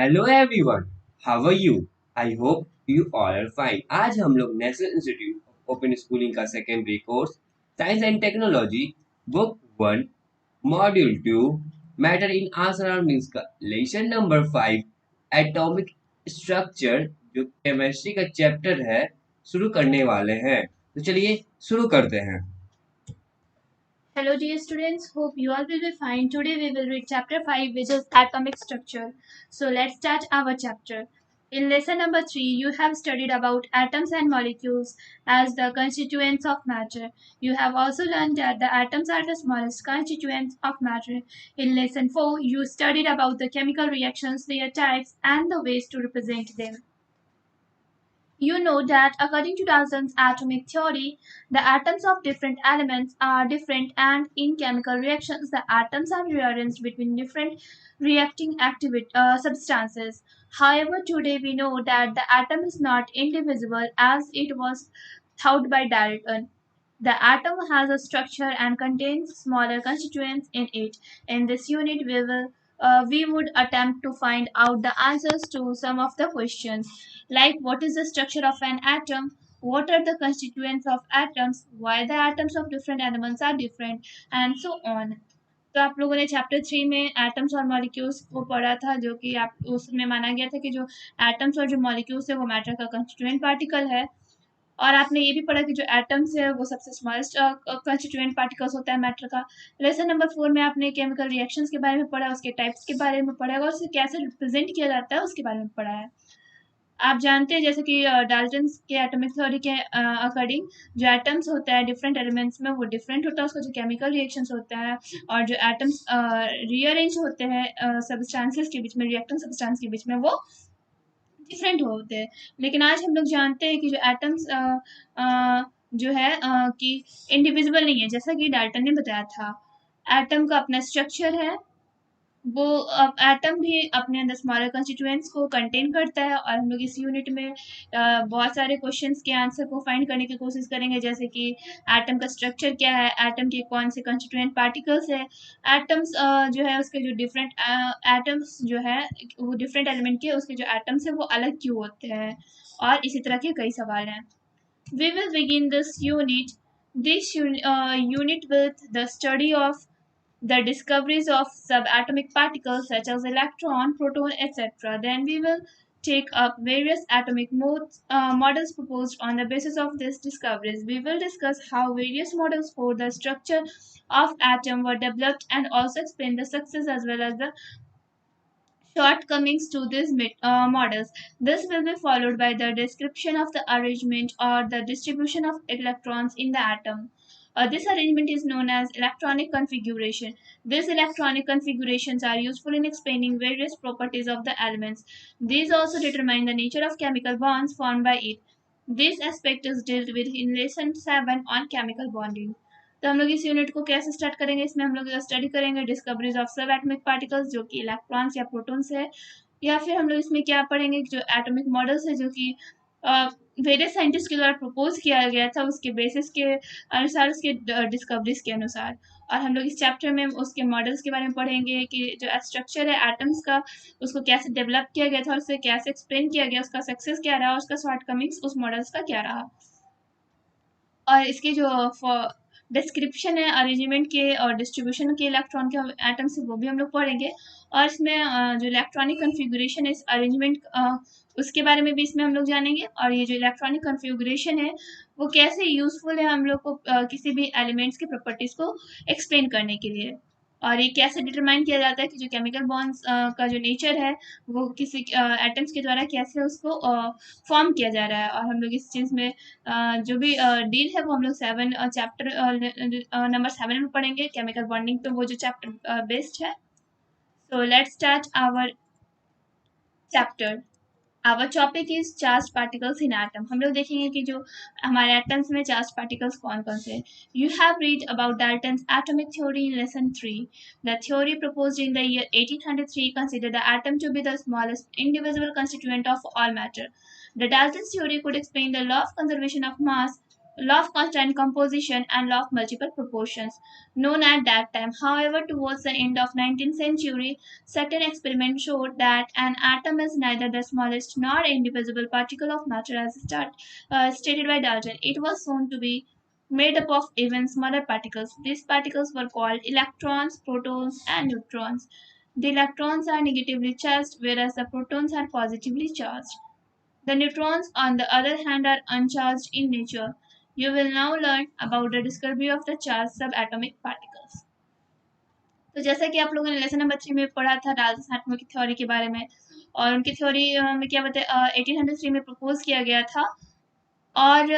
Hello everyone, how are you? I hope you all are fine. आज हम लोग national institute open schooling का secondary course science and technology book 1 module 2 matter in our surroundings का lesson number 5 atomic structure जो chemistry का chapter है शुरू करने वाले हैं। तो चलिए शुरू करते हैं। Hello dear students, hope you all will be fine. Today we will read chapter 5 which is atomic structure. So let's start our chapter. In lesson number 3 you have studied about atoms and molecules as the constituents of matter. You have also learned that the atoms are the smallest constituents of matter. In lesson 4 you studied about the chemical reactions, their types and the ways to represent them. You know that according to Dalton's atomic theory, the atoms of different elements are different, and in chemical reactions, the atoms are rearranged between different reacting substances. However, today we know that the atom is not indivisible as it was thought by Dalton. The atom has a structure and contains smaller constituents in it. In this unit, we would attempt to find out the answers to some of the questions like what is the structure of an atom, what are the constituents of atoms, why the atoms of different elements are different, and so on. तो आप लोगों ने chapter 3 में atoms और molecules को पढ़ा था, जो कि आप उसमें माना गया था कि जो एटम्स और जो मॉलिक्यूल्स है वो मैटर का कंस्टिट्यूएंट पार्टिकल है। और आपने ये भी पढ़ा कि जो एटम्स है वो सबसे स्मॉलेस्ट कंस्टिट्यूएंट पार्टिकल्स होता है मैटर का। लेसन नंबर 4 में आपने केमिकल रिएक्शंस के बारे में पढ़ा, उसके टाइप्स के बारे में पढ़ा और उसे कैसे रिप्रेजेंट किया जाता है उसके बारे में पढ़ा है। आप जानते हैं जैसे कि डाल्टन के एटॉमिक थ्योरी के अकॉर्डिंग जो एटम्स होता है डिफरेंट एलिमेंट्स में वो डिफरेंट होता है, उसका जो केमिकल रिएक्शंस होता है और जो एटम्स रीअरेंज होते हैं सब्सटेंसेस के बीच में, रिएक्टिंग सब्सटेंस के बीच में, वो डिफरेंट होते हैं। लेकिन आज हम लोग जानते हैं कि जो एटम्स जो है कि इंडिविजिबल नहीं है, जैसा कि डाल्टन ने बताया था। एटम का अपना स्ट्रक्चर है, वो एटम भी अपने अंदर स्मॉलर कंस्टिट्यूएंट्स को कंटेन करता है। और हम लोग इस यूनिट में बहुत सारे क्वेश्चंस के आंसर को फाइंड करने की कोशिश करेंगे, जैसे कि एटम का स्ट्रक्चर क्या है, एटम के कौन से कंस्टिट्यूएंट पार्टिकल्स है, एटम्स जो है उसके जो डिफरेंट एटम्स जो है वो डिफरेंट एलिमेंट के उसके जो एटम्स है वो अलग क्यों होते हैं, और इसी तरह के कई सवाल हैं। We will begin this unit with the study of the discoveries of subatomic particles such as electron, proton, etc. Then we will take up various atomic models proposed on the basis of these discoveries. We will discuss how various models for the structure of atom were developed and also explain the success as well as the shortcomings to these models. This will be followed by the description of the arrangement or the distribution of electrons in the atom. This arrangement is known as electronic configuration. These electronic configurations are useful in explaining various properties of the elements. These also determine the nature of chemical bonds formed by it. This aspect is dealt with in lesson 7 on chemical bonding. तो हम लोग इस unit को कैसे start करेंगे, इसमें हम लोग स्टडी करेंगे डिस्कवरीज ऑफ सब एटॉमिक पार्टिकल्स जो कि इलेक्ट्रॉन्स या प्रोटॉन्स है, या फिर हम लोग इसमें क्या पढ़ेंगे जो एटॉमिक मॉडल्स है जो कि वेरियस साइंटिस्ट के द्वारा प्रपोज किया गया था उसके बेसिस के अनुसार, उसके डिस्कवरीज के अनुसार। और हम लोग इस चैप्टर में उसके मॉडल्स के बारे में पढ़ेंगे कि जो स्ट्रक्चर है एटम्स का उसको कैसे डेवलप किया गया था और उसे कैसे एक्सप्लेन किया गया, उसका सक्सेस क्या रहा और उसका शॉर्टकमिंग्स उस मॉडल्स का क्या रहा। और इसके जो डिस्क्रिप्शन है अरेंजमेंट के और डिस्ट्रीब्यूशन के इलेक्ट्रॉन के एटम्स है वो भी हम लोग पढ़ेंगे। और इसमें जो इलेक्ट्रॉनिक कन्फिगुरेशन है इस अरेंजमेंट उसके बारे में भी इसमें हम लोग जानेंगे। और ये जो इलेक्ट्रॉनिक कन्फिगुरेशन है वो कैसे यूजफुल है हम लोग को किसी भी एलिमेंट्स की प्रॉपर्टीज को एक्सप्लेन करने के लिए। और ये कैसे डिटरमाइन किया जाता है कि जो केमिकल बॉन्ड्स का जो नेचर है वो किसी एटम्स के द्वारा कैसे उसको फॉर्म किया जा रहा है। और हम लोग इस चीज़ में जो भी डील है वो हम लोग चैप्टर नंबर 7 में पढ़ेंगे। केमिकल बॉन्डिंग पे वो जो चैप्टर बेस्ड है। So let's start our chapter. Our topic is charge particles in atom. हम लोग देखेंगे कि जो हमारे एटम्स में चार्ज पार्टिकल्स कौन कौन से हैं। You have read about Dalton's atomic theory in lesson 3। The theory proposed in the year 1803 considered the atom to be the smallest indivisible constituent of all matter. The Dalton's theory could explain the law of conservation of mass law of constant composition and law of multiple proportions known at that time. However, towards the end of 19th century, certain experiments showed that an atom is neither the smallest nor indivisible particle of matter as stated by Dalton. It was shown to be made up of even smaller particles. These particles were called electrons, protons, and neutrons. The electrons are negatively charged, whereas the protons are positively charged. The neutrons, on the other hand, are uncharged in nature. You will now learn about the discovery of the charged subatomic particles. तो जैसा कि आप लोगों ने lesson number 3 में पढ़ा था Dalton atom की थ्योरी के बारे में, और उनकी थ्योरी में क्या बताया 1803 में प्रपोज किया गया था। और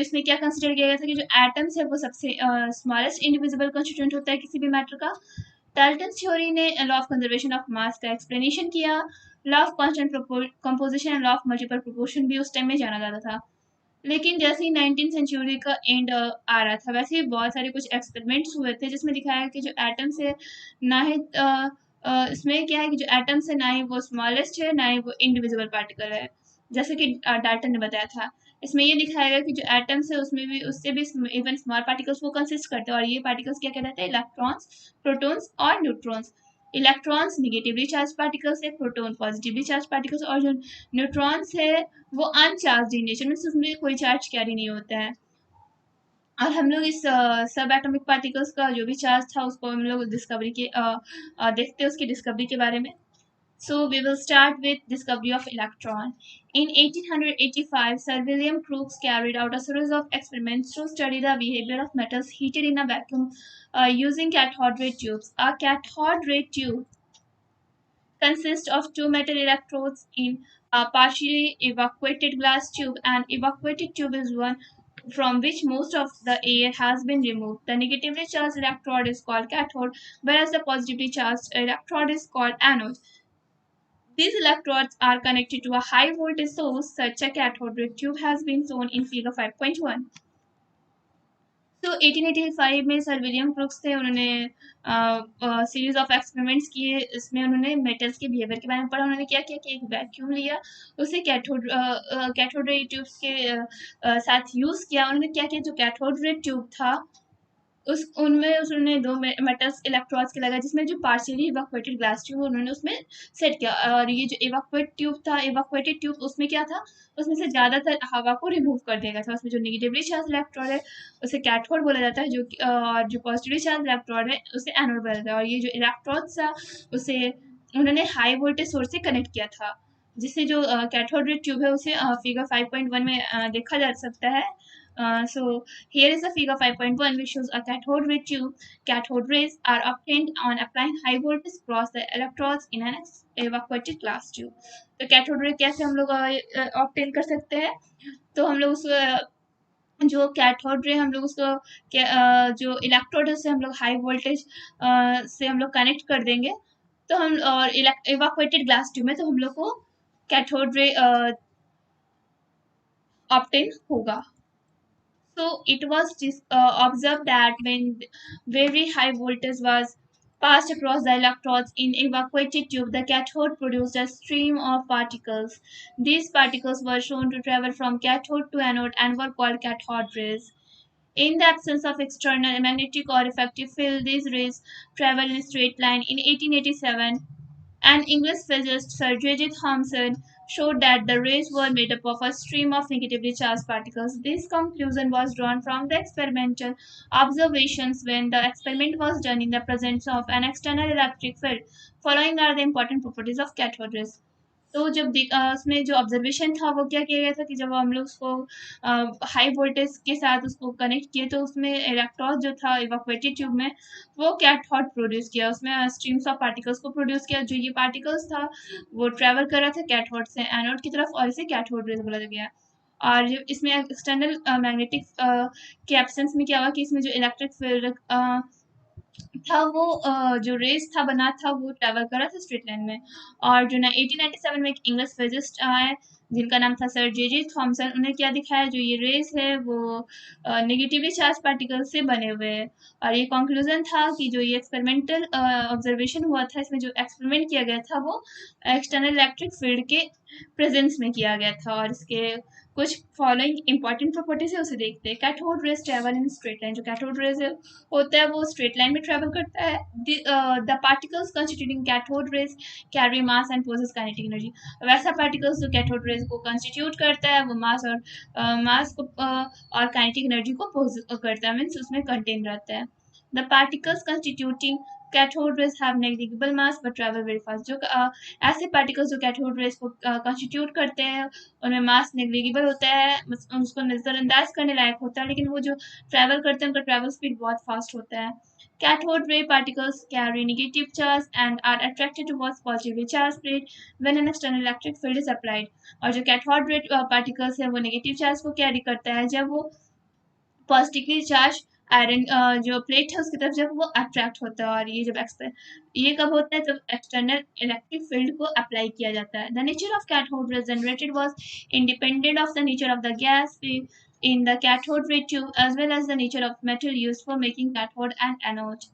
इसमें क्या कंसिडर किया गया था कि जो एटम्स है वो सबसे स्मॉलेस्ट इंडिविजिबल कंस्टिट्यूएंट होता है किसी भी मैटर का। डाल्टन थ्योरी ने law of conservation of mass का एक्सप्लेनेशन किया। Law of constant composition and law of multiple proportion भी उस टाइम में जाना जाता था। लेकिन जैसे ही 19th सेंचुरी का एंड आ रहा था, वैसे ही बहुत सारे कुछ एक्सपेरिमेंट्स हुए थे जिसमें दिखाया कि जो एटम्स है ना ही इसमें क्या है कि जो एटम्स है ना ही वो स्मॉलेस्ट है ना ही वो इंडिविजिबल पार्टिकल है, जैसे कि डाल्टन ने बताया था। इसमें ये दिखाया गया कि जो एटम्स है उसमें भी उससे भी इवन स्मॉल पार्टिकल्स वो कंसिस्ट करते हैं, और ये पार्टिकल्स क्या कहलाते हैं? इलेक्ट्रॉन्स, प्रोटॉन्स और neutrons. Electrons negatively charge particles है, प्रोटॉन पॉजिटिवली चार्ज पार्टिकल्स, और जो न्यूट्रॉन्स है वो अनचार्ज इन नेचर में, उसमें कोई चार्ज कैरी नहीं होता है। और हम लोग इस सब एटॉमिक पार्टिकल्स का जो भी चार्ज था उसको हम लोग डिस्कवरी के देखते हैं उसकी डिस्कवरी के बारे में। So we will start with discovery of electron. In 1885, Sir William Crookes carried out a series of experiments to study the behavior of metals heated in a vacuum using cathode ray tubes. A cathode ray tube consists of two metal electrodes in a partially evacuated glass tube. An evacuated tube is one from which most of the air has been removed. The negatively charged electrode is called cathode, whereas the positively charged electrode is called anode. These electrodes are connected to a high voltage source. Such a cathode ray tube has been shown in figure 5.1. तो 1885 में sir William crooks थे, उन्होंने series of experiments किए। इसमें उन्होंने metals के behaviour के बारे में पढ़ा। उन्होंने क्या किया कि एक वैक्यूम लिया, उसे कैथोड रे ट्यूब्स के साथ यूज़ किया। उन्होंने क्या किया, जो कैथोड रे ट्यूब था उनमें उन्होंने दो मेटल्स इलेक्ट्रोड्स के लगा, जिसमें जो पार्शियली इवाक्वेटेड ग्लास ट्यूब उन्होंने उसमें सेट किया। और ये जो इवाक्वेट ट्यूब था, इवाक्वेटेड ट्यूब, उसमें क्या था, उसमें से ज़्यादातर हवा को रिमूव कर दिया गया था। उसमें जो नेगेटिवली चार्ज इलेक्ट्रॉड है उसे कैथोड बोला जाता है, और जो पॉजिटिवली चार्ज इलेक्ट्रॉड है उसे एनोड बोला जाता है। और ये जो इलेक्ट्रॉड था उसे उन्होंने हाई वोल्टेज सोर्स से कनेक्ट किया था, जिससे जो कैथोड रे ट्यूब है उसे फिगर 5.1 में देखा जा सकता है। So here is the figure 5.1 which shows a cathode ray tube. Cathode rays are obtained on applying high voltage across the electrodes in an evacuated glass tube. तो cathode ray कैसे हम लोग ऑब्टेन कर सकते हैं? तो हम लोग उस जो कैथोड रे हम लोग उसको जो इलेक्ट्रोड है उसे हम लोग हाई वोल्टेज से हम लोग कनेक्ट कर देंगे, तो हम और इवाक्वेटेड ग्लास ट्यूब में तो हम लोग को कैथोड रे ऑब्टेन होगा। So it was observed that when very high voltage was passed across the electrodes in evacuated tube, the cathode produced a stream of particles. These particles were shown to travel from cathode to anode and were called cathode rays. In the absence of external magnetic or effective field, these rays travel in a straight line. In 1887, an English physicist, Sir J. Thomson, showed that the rays were made up of a stream of negatively charged particles. This conclusion was drawn from the experimental observations when the experiment was done in the presence of an external electric field. Following are the important properties of cathode rays. तो जब उसमें जो observation था वो क्या किया गया था कि जब हम लोग उसको हाई वोल्टेज के साथ उसको कनेक्ट किए तो उसमें इलेक्ट्रॉन जो था इवाक्वेटेड ट्यूब में वो कैथोड प्रोड्यूस किया, उसमें स्ट्रीम्स ऑफ पार्टिकल्स को प्रोड्यूस किया। जो ये पार्टिकल्स था वो ट्रेवल कर रहा था कैथोड से एनोड की तरफ, और इसे कैथोड रेज बोला गया। और इसमें एक्सटर्नल मैग्नेटिक के एब्सेंस में क्या हुआ कि इसमें जो इलेक्ट्रिक फील्ड था वो जो रेस बना था वो ट्रैवल कर रहा था स्ट्रेट लाइन में। और जो ना 1897 में एक इंग्लिश फिजिस्ट आए जिनका नाम था सर जे जे थॉमसन। उन्हें क्या दिखाया, जो ये रेस है वो नेगेटिवली चार्ज पार्टिकल से बने हुए हैं। और ये कंक्लूजन था कि जो ये एक्सपेरिमेंटल ऑब्जर्वेशन हुआ था, इसमें जो एक्सपेरिमेंट किया गया था वो एक्सटर्नल इलेक्ट्रिक फील्ड के प्रेजेंस में किया गया था। और इसके कुछ फॉलोइंग इंपॉर्टेंट प्रॉपर्टीज है उसे देखते हैं। Cathode rays travel in straight line. जो कैथोड रेज होता है वो स्ट्रेट लाइन में ट्रेवल करता है। The particles constituting cathode rays carry mass and possess kinetic energy. वैसा पार्टिकल्स जो कैथोड रेज को कंस्टिट्यूट करता है वो मास को और काइनेटिक एनर्जी को करता है, मीन्स उसमें कंटेन रहता है। The particles constituting cathode raise have negligible mass but travel very fast. जो ऐसे पार्टिकल्स जो कैथोड रेज को कंस्टिट्यूट करते हैं उनमें मास नेग्लिजिबल होता है, उसको नजरअंदाज करने लायक होता है, लेकिन वो जो ट्रैवल करते हैं उनका ट्रैवल स्पीड बहुत फास्ट होता है। Cathode ray particles carry negative charge and are attracted towards positively charged plate when an external electric field is applied। और जो कैथोड रे पार्टिकल्स है वो नेगेटिव चार्ज को कैरी करता है जब वो पॉजिटिवली चार्ज आयरन जो प्लेट है उसकी तरफ जब वो अट्रैक्ट होता है। और ये जब ये कब होता है, जब एक्सटर्नल इलेक्ट्रिक फील्ड को अप्लाई किया जाता है। The nature of cathode ray generated was independent of the nature of the gas in the cathode ray tube as well as the nature of metal used for making cathode and anode।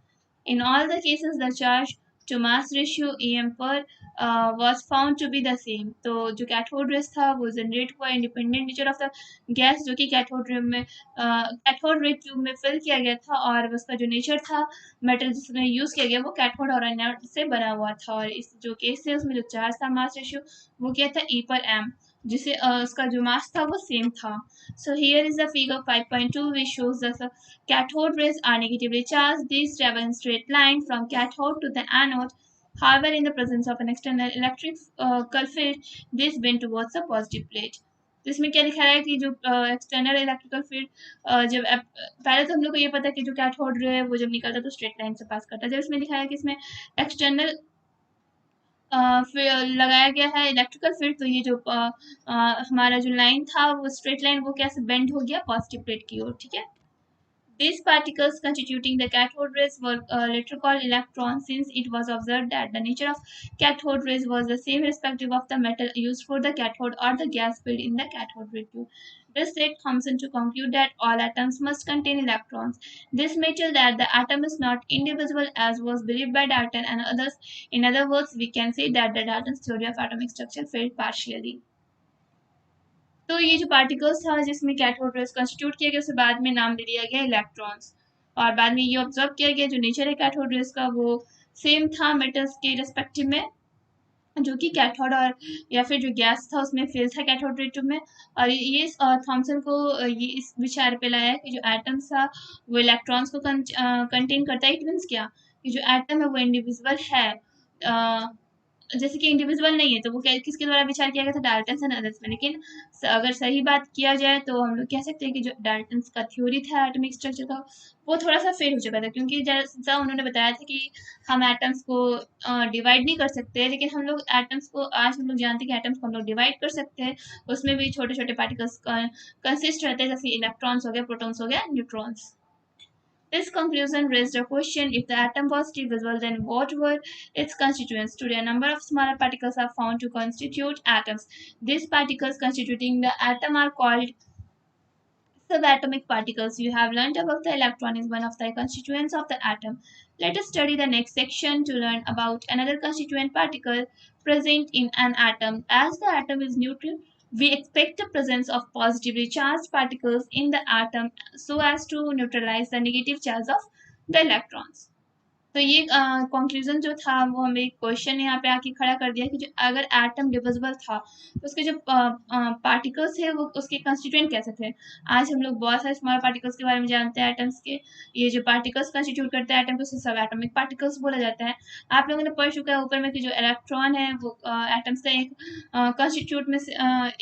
In all the cases, the charge to mass ratio EM per was found to be the same। तो जो cathode rays था वो generate हुआ independent nature of the gas जो कि cathode ray tube में fill किया गया था, और उसका जो नेचर था मेटल जिसमें यूज किया गया वो कैथोड और एनोड से बना हुआ था। और इस जो केस है उसमें जो चार्ज था मास रेशियो वो क्या था ई पर एम, जिसे उसका जो मास था वो सेम था। So here is the figure 5.2 which shows the cathode rays are negatively charged. These travel in straight line from cathode to the anode. However, in the presence of an external electrical field, this bend towards the positive plate। तो इसमें क्या दिखा रहा है कि जो external electrical field जब पहले तो हम लोग को ये पता है कि जो कैथोड रे है वो जब निकलता है तो स्ट्रेट लाइन से पास करता है। जब इसमें दिखाया कि इसमें एक्सटर्नल फिर लगाया गया है इलेक्ट्रिकल फील्ड, तो ये जो हमारा जो लाइन था वो स्ट्रेट लाइन वो कैसे बेंड हो गया पॉजिटिव प्लेट की ओर, ठीक है। These particles constituting the cathode rays were later called electrons, since it was observed that the nature of cathode rays was the same irrespective of the metal used for the cathode or the gas filled in the cathode ray tube। This led Thomson to conclude that all atoms must contain electrons. This may tell that the atom is not indivisible as was believed by Dalton and others। In other words, we can say that the Dalton's theory of atomic structure failed partially। तो ये जो particles था जिसमें cathode rays constitute किया गया उसे बाद में नाम दे दिया गया इलेक्ट्रॉन्स। और बाद में ये ऑब्जर्व किया गया जो नेचर है कैथोड रेज का वो सेम था मेटल्स के रिस्पेक्टिव में, जो कि कैथोड और या फिर जो गैस था उसमें फिल था कैथोड रे ट्यूब में। और ये थॉमसन को ये इस विचार पे लाया कि जो एटम्स था वो इलेक्ट्रॉन्स को कंटेन करता है। इट मीन्स क्या कि जो एटम है वो इंडिविजुअल है, जैसे कि इंडिविजुअल नहीं है, तो वो किसके द्वारा विचार किया गया था, डाल्टन एंड अदर्स में। लेकिन अगर सही बात किया जाए तो हम लोग कह सकते हैं कि जो डाल्टन का थ्योरी था एटॉमिक स्ट्रक्चर का वो थोड़ा सा फेल हो चुका था, क्योंकि जैसा उन्होंने बताया था कि हम एटम्स को डिवाइड नहीं कर सकते, लेकिन हम लोग एटम्स को आज हम लोग जानते हैं कि एटम्स को हम लोग डिवाइड कर सकते हैं। उसमें भी छोटे छोटे पार्टिकल्स कंसिस्ट रहते हैं, जैसे इलेक्ट्रॉन्स हो गए, प्रोटॉन्स हो गया, neutrons. This conclusion raised a question: if the atom was divisible, then what were its constituents? Today, a number of smaller particles are found to constitute atoms. These particles constituting the atom are called subatomic particles. You have learned above the electron is one of the constituents of the atom. Let us study the next section to learn about another constituent particle present in an atom. As the atom is neutral, we expect the presence of positively charged particles in the atom so as to neutralize the negative charge of the electrons। तो ये conclusion जो था वो हमें एक question यहाँ पे आके खड़ा कर दिया कि जो अगर एटम डिविजिबल था तो उसके जो पार्टिकल्स थे वो उसके कंस्टिट्यूएंट कैसे थे। आज हम लोग बहुत सारे स्मॉल पार्टिकल्स के बारे में जानते हैं एटम्स के। ये जो पार्टिकल्स कंस्टिट्यूट करते हैं एटम को सब एटॉमिक पार्टिकल्स बोला जाता है। आप लोगों ने पढ़ चुका है ऊपर में कि जो इलेक्ट्रॉन है वो एटम्स का एक कंस्टिट्यूट में से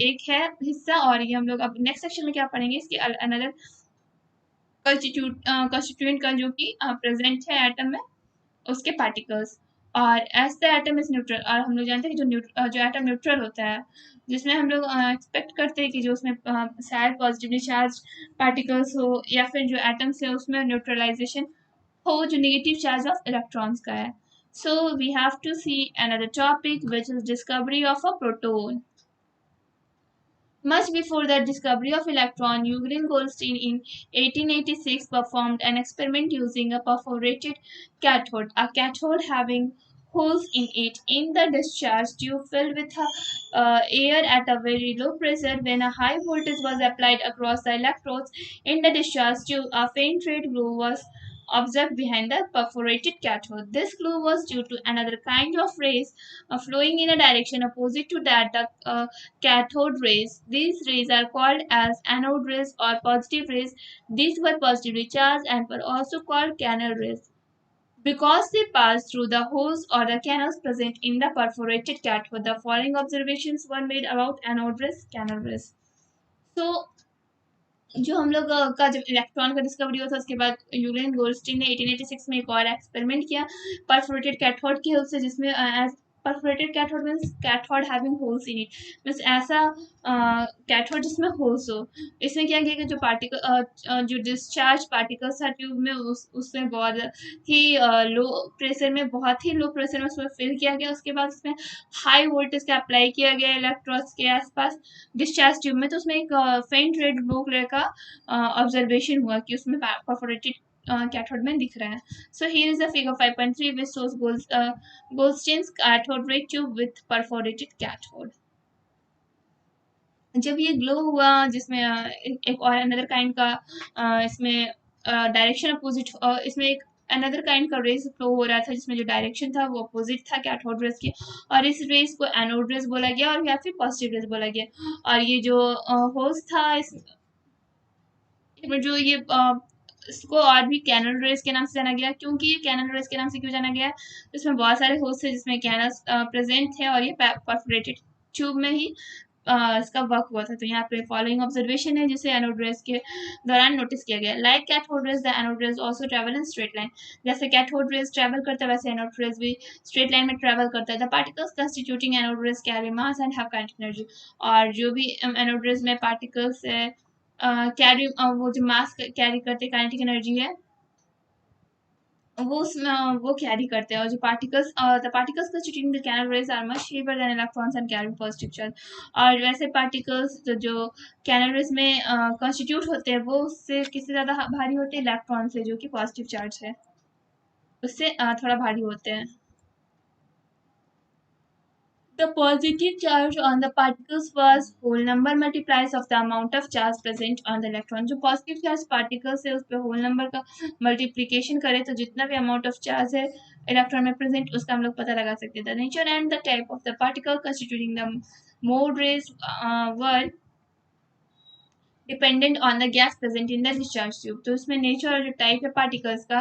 एक है हिस्सा। और ये हम लोग अब नेक्स्ट सेक्शन में क्या पढ़ेंगे, इसके अनदर कंस्टिट्यूएंट का जो कि प्रेजेंट है एटम में उसके पार्टिकल्स। और as the atom is neutral, और हम लोग जानते हैं कि जो एटम न्यूट्रल होता है जिसमें हम लोग एक्सपेक्ट करते हैं कि जो उसमें शायद पॉजिटिवली चार्ज पार्टिकल्स हो या फिर जो एटम्स है उसमें न्यूट्रलाइजेशन हो जो नेगेटिव चार्ज ऑफ इलेक्ट्रॉन्स का है। So we have to see another topic which is discovery of a proton. Much before the discovery of electron, Eugene Goldstein in 1886 performed an experiment using a perforated cathode, a cathode having holes in it in the discharge tube filled with air at a very low pressure. When a high voltage was applied across the electrodes in the discharge tube, a faint red glow was observed behind the perforated cathode. This glow was due to another kind of rays flowing in a direction opposite to that the cathode rays. These rays are called as anode rays or positive rays. These were positively charged and were also called canal rays because they pass through the holes or the canals present in the perforated cathode. The following observations were made about anode rays, canal rays. So जो हम लोग का जब electron का discovery हुआ था उसके बाद यूलियन गोल्डस्टीन ने 1886 में एक और एक्सपेरिमेंट किया परफोरेटेड कैथोड की हेल्प से जिसमें as perforated cathode means cathode having holes in it means ऐसा कैथोड जिसमें होल्स हो इसमें क्या किया कि जो पार्टिकल जो डिस्चार्ज पार्टिकल्स था ट्यूब में उसमें बहुत ही लो प्रेशर में बहुत ही लो प्रेशर में उसमें फिल किया गया उसके बाद उसमें हाई वोल्टेज का अप्लाई किया गया इलेक्ट्रोड्स के आसपास डिस्चार्ज ट्यूब में तो उसमें एक फेंट रेड ब्लू कलर का ऑब्जर्वेशन हुआ कि उसमें परफोरेटेड कैथोड में दिख रहा है so here is the figure 5.3 which shows Goldstein's cathode ray tube with perforated cathode. जब ये ग्लो हुआ जिसमें एक और अनदर काइंड का इसमें डायरेक्शन अपोजिट इसमें एक अनदर काइंड का रेस फ्लो हो रहा था जिसमें जो डायरेक्शन था वो अपोजिट था कैथोड रेस के और इस रेस को एनोड रेस बोला गया और या फिर पॉजिटिव रेस बोला गया और ये जो होल्स था इसमें जो ये इसको और भी कैनल रेस के नाम से जाना गया क्योंकि ये कैनल रेस के नाम से क्यों जाना गया इसमें बहुत सारे होल्स थे जिसमें कैनल्स प्रेजेंट थे और ये परफोरेटेड ट्यूब में ही इसका वर्क हुआ था तो यहाँ पे फॉलोइंग ऑब्जर्वेशन है जिसे एनोड रेस के दौरान नोटिस किया गया like cathode rays the anode rays also travel in straight line जैसे कैथोड रेस ट्रैवल करता है वैसे एनोड रेस भी स्ट्रेट लाइन में ट्रैवल करता है the particles constituting anode rays carry mass and have kinetic energy और जो भी एनोड रेस में पार्टिकल्स है कैरी वो जो मास कैरी करते काइनेटिक एनर्जी है वो उसमें वो कैरी करते हैं और जो particles the particles constituting the canal rays are much heavier than electrons and carry positive charge और वैसे पार्टिकल्स जो कैनल रेज में कंस्टिट्यूट होते हैं वो उससे किससे ज़्यादा भारी होते हैं इलेक्ट्रॉन से जो कि पॉजिटिव चार्ज है उससे थोड़ा भारी होते हैं The positive charge on the particles was whole number multiplies of the amount of charge present on the electron. जो positive charge particles है उस पर whole number का multiplication करें तो जितना भी amount of charge है इलेक्ट्रॉन में प्रेजेंट उसका हम लोग पता लगा सकते हैं the nature and the type of the particle constituting the mode rays were dependent on the gas present in the discharge tube तो इसमें नेचर और जो टाइप है पार्टिकल्स का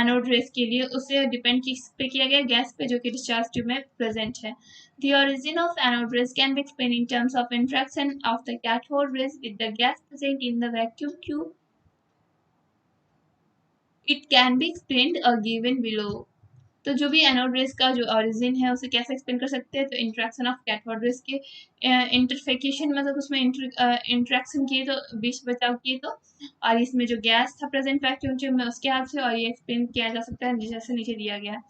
एनोड रेस के लिए उसे डिपेंड किस पे किया गया गैस पे जो कि डिस्चार्ज ट्यूब में प्रेजेंट है The origin of anode rays can be explained in terms of interaction of the cathode rays with the gas present in the vacuum tube. It can be explained given below. तो जो भी anode rays का जो origin है उसे कैसे explain कर सकते हैं तो इंटरेक्शन ऑफ कैथोड रेस के इंटरफेकेशन मतलब उसमें इंटरेक्शन किए तो बीच बचाव किए तो और इसमें जो गैस था प्रेजेंट वैक्यूम ट्यूब में उसके हाथ से और ये एक्सप्लेन किया जा सकता है जैसे नीचे दिया गया है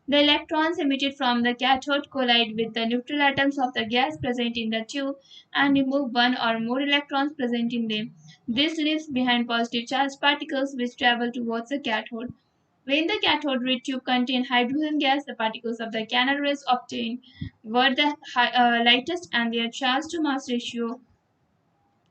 The electrons emitted from the cathode collide with the neutral atoms of the gas present in the tube and remove one or more electrons present in them. This leaves behind positive charged particles which travel towards the cathode. When the cathode ray tube contained hydrogen gas, the particles of the canal rays obtained were the lightest and their charge to mass ratio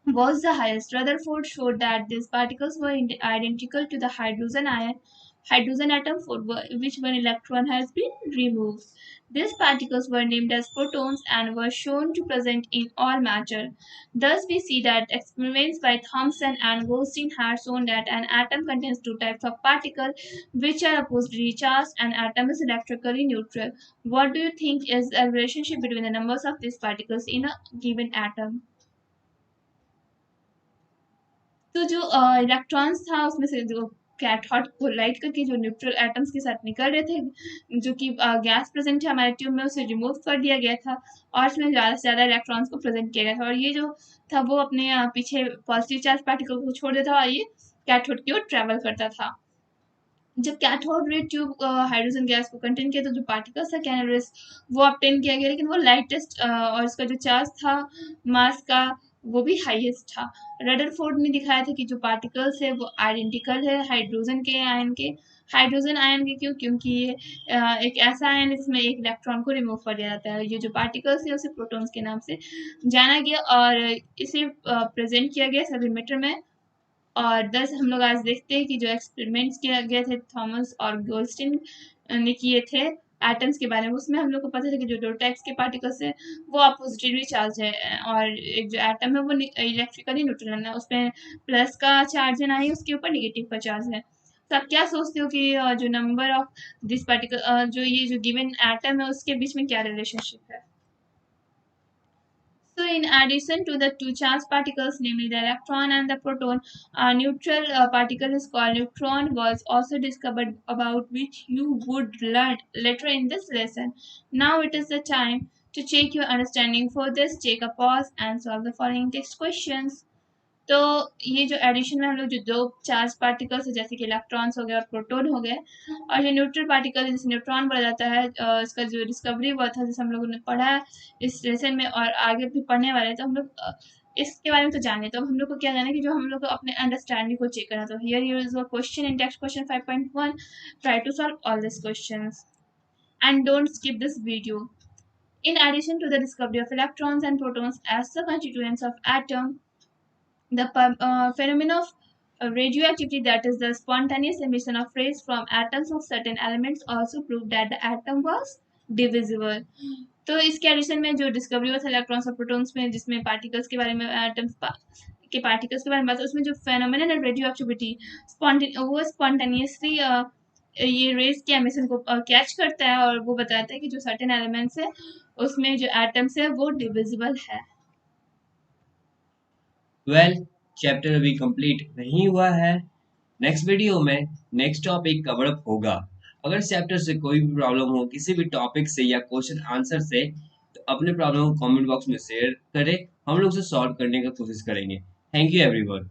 was the highest. Rutherford showed that these particles were identical to the hydrogen atom for which one electron has been removed. These particles were named as protons and were shown to present in all matter. Thus, we see that experiments by Thomson and Goldstein had shown that an atom contains two types of particles which are oppositely charged and atom is electrically neutral. What do you think is the relationship between the numbers of these particles in a given atom? तो जो electrons था उसमें से जो cathode collide करके जो neutral atoms के साथ निकल रहे थे जो कि गैस प्रेजेंट है हमारे ट्यूब में उसे रिमूव कर दिया गया था और इसमें ज़्यादा से ज़्यादा इलेक्ट्रॉन्स को प्रेजेंट किया गया था और ये जो था वो अपने पीछे पॉजिटिव चार्ज पार्टिकल को छोड़ देता और ये कैथोड की ओर ट्रेवल करता था जब cathode ray tube hydrogen gas को कंटेन किया तो जो पार्टिकल्स था कैनल रेस वो ऑब्टेन किया गया लेकिन वो लाइटेस्ट और इसका जो चार्ज था मास का वो भी हाईएस्ट था। रदरफोर्ड ने दिखाया था कि जो पार्टिकल्स है वो आइडेंटिकल है हाइड्रोजन के आयन के। हाइड्रोजन आयन के क्यों? क्योंकि ये एक ऐसा आयन इसमें एक इलेक्ट्रॉन को रिमूव कर दिया जाता है। ये जो पार्टिकल्स है उसे प्रोटॉन्स के नाम से जाना गया और इसे प्रेजेंट किया गया सब्लिमेटर में। और दस हम लोग आज देखते हैं कि जो एक्सपेरिमेंट्स किए गए थे थॉमस और गोल्डस्टीन ने किए थे एटम्स के बारे में, उसमें हम लोग को पता था कि जो दो टाइप्स के पार्टिकल्स है वो अपोजिटली चार्ज है और एक जो एटम है वो इलेक्ट्रिकली न्यूट्रल है, उसमें प्लस का चार्ज है ना ही उसके ऊपर नेगेटिव का चार्ज है। तो आप क्या सोचते हो कि जो नंबर ऑफ दिस पार्टिकल जो ये जो गिवन एटम है उसके बीच में क्या रिलेशनशिप है? So, in addition to the two charged particles, namely the electron and the proton, a neutral particle is called neutron was also discovered, about which you would learn later in this lesson. Now it is the time to check your understanding. For this, take a pause and solve the following text questions. तो ये जो addition में हम लोग जो दो charge particles है जैसे कि इलेक्ट्रॉन्स हो गए और प्रोटॉन हो गए, और जो न्यूट्रल पार्टिकल जिसे न्यूट्रॉन बोला जाता है, इसका जो डिस्कवरी हुआ था जैसे हम लोगों ने पढ़ा है इस लेसन में और आगे भी पढ़ने वाले हैं, तो हम लोग इसके बारे में तो जाने। तो हम लोग को क्या जाना है कि जो हम लोग को अपने अंडरस्टैंडिंग को चेक करना। तो here is a question in text question 5.1, try to solve all this questions and don't skip this video. In addition to the discovery of electrons and protons as the constituents of atom, the phenomenon of radioactivity, that is the spontaneous emission of rays from atoms of certain elements, also proved that the atom was divisible. तो इसके addition में जो discovery हुआ था electrons और protons में, जिसमें particles के बारे में एटम्स के पार्टिकल्स के बारे में बात है, उसमें जो फेनोमेनन है रेडियो एक्टिविटी वो स्पॉन्टेनियसली ये रेस के एमिशन को कैच करता है और वो बताता है कि जो सर्टेन एलिमेंट्स है उसमें जो एटम्स है वो डिविजिबल है। वेल, चैप्टर अभी कंप्लीट नहीं हुआ है। नेक्स्ट वीडियो में नेक्स्ट टॉपिक कवर अप होगा। अगर इस चैप्टर से कोई भी प्रॉब्लम हो किसी भी टॉपिक से या क्वेश्चन आंसर से, तो अपने प्रॉब्लम को कमेंट बॉक्स में शेयर करें, हम लोग उसे सॉल्व करने का कोशिश करेंगे। Thank you everyone.